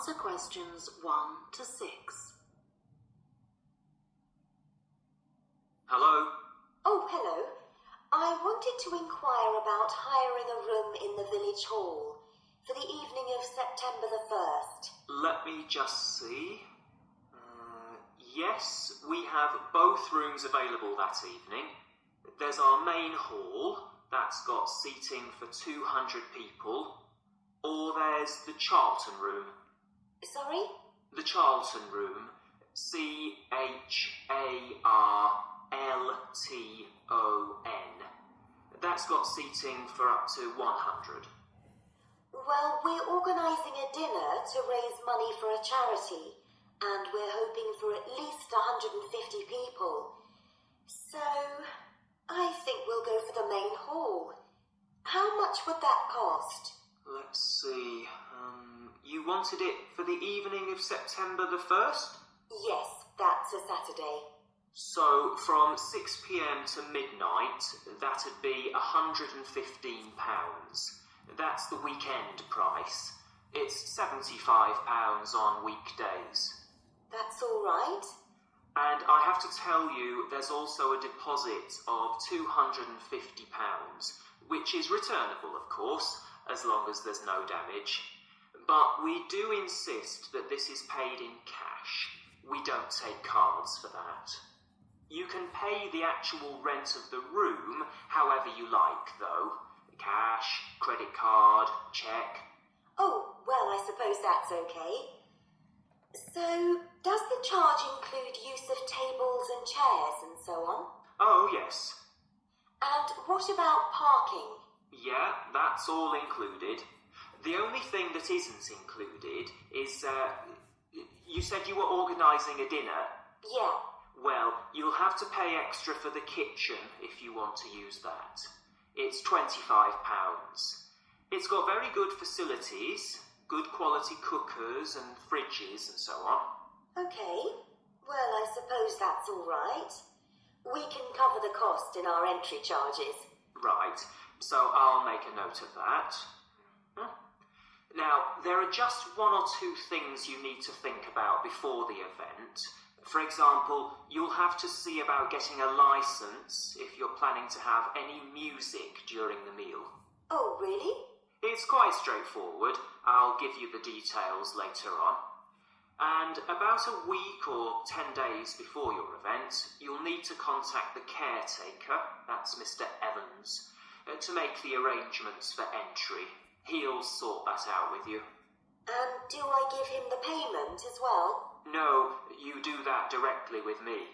Answer questions 1 to 6. Hello? Oh, hello. I wanted to inquire about hiring a room in the village hall for the evening of September the 1st. Let me just see. Yes, we have both rooms available that evening. There's our main hall, that's got seating for 200 people. Or there's the Charlton room. Sorry? The Charlton room. CHARLTON. That's got seating for up to 100. Well, we're organising a dinner to raise money for a charity, and we're hoping for at least 150 people. So, I think we'll go for the main hall. How much would that cost? Let's see. You wanted it for the evening of September the 1st? Yes, that's a Saturday. So, from 6 p.m. to midnight, that'd be £115. That's the weekend price. It's £75 on weekdays. That's all right. And I have to tell you, there's also a deposit of £250, which is returnable, of course, as long as there's no damage. But we do insist that this is paid in cash. We don't take cards for that. You can pay the actual rent of the room however you like, though. Cash, credit card, cheque. Oh, well, I suppose that's okay. So, does the charge include use of tables and chairs and so on? Oh, yes. And what about parking? Yeah, that's all included. The only thing that isn't included is, you said you were organising a dinner? Yeah. Well, you'll have to pay extra for the kitchen if you want to use that. It's £25. It's got very good facilities, good quality cookers and fridges and so on. Okay. Well, I suppose that's all right. We can cover the cost in our entry charges. Right, so I'll make a note of that. Now, there are just 1 or 2 things you need to think about before the event. For example, you'll have to see about getting a licence if you're planning to have any music during the meal. Oh, really? It's quite straightforward. I'll give you the details later on. And about a week or 10 days before your event, you'll need to contact the caretaker, that's Mr. Evans, to make the arrangements for entry. He'll sort that out with you. And do I give him the payment as well? No, you do that directly with me.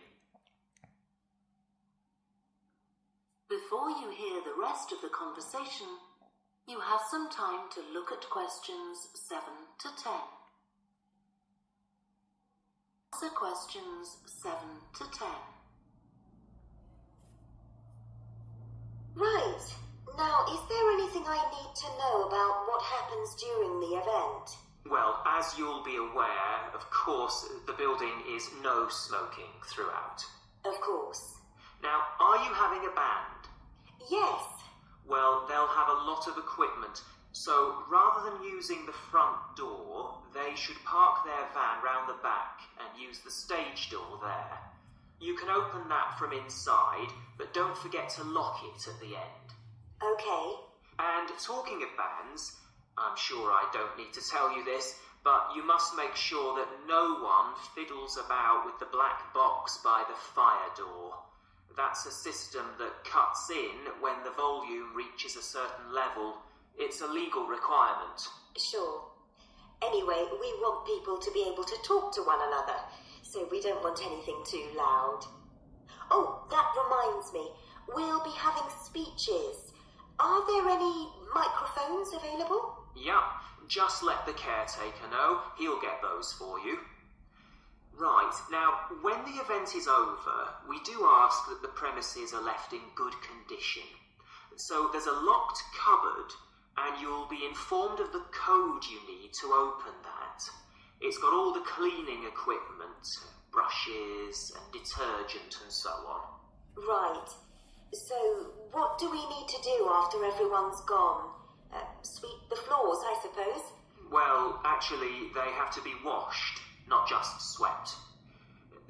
Before you hear the rest of the conversation, you have some time to look at questions 7 to 10. Answer questions 7 to 10. Right. Now, is there anything I need to know about what happens during the event? Well, as you'll be aware, of course, the building is no smoking throughout. Of course. Now, are you having a band? Yes. Well, they'll have a lot of equipment, so rather than using the front door, they should park their van round the back and use the stage door there. You can open that from inside, but don't forget to lock it at the end. Okay. And talking of bands, I'm sure I don't need to tell you this, but you must make sure that no one fiddles about with the black box by the fire door. That's a system that cuts in when the volume reaches a certain level. It's a legal requirement. Sure. Anyway, we want people to be able to talk to one another, so we don't want anything too loud. Oh, that reminds me. We'll be having speeches. Are there any microphones available? Yeah, just let the caretaker know. He'll get those for you. Right, now, when the event is over, we do ask that the premises are left in good condition. So there's a locked cupboard, and you'll be informed of the code you need to open that. It's got all the cleaning equipment, brushes and detergent and so on. Right. So, what do we need to do after everyone's gone? Sweep the floors, I suppose? Well, actually, they have to be washed, not just swept.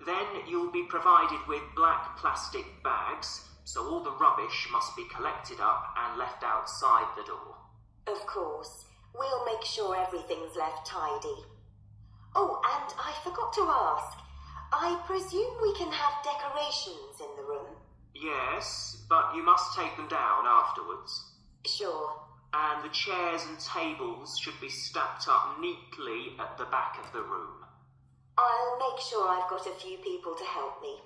Then you'll be provided with black plastic bags, so all the rubbish must be collected up and left outside the door. Of course. We'll make sure everything's left tidy. Oh, and I forgot to ask. I presume we can have decorations in the room? Yes, but you must take them down afterwards. Sure. And the chairs and tables should be stacked up neatly at the back of the room. I'll make sure I've got a few people to help me.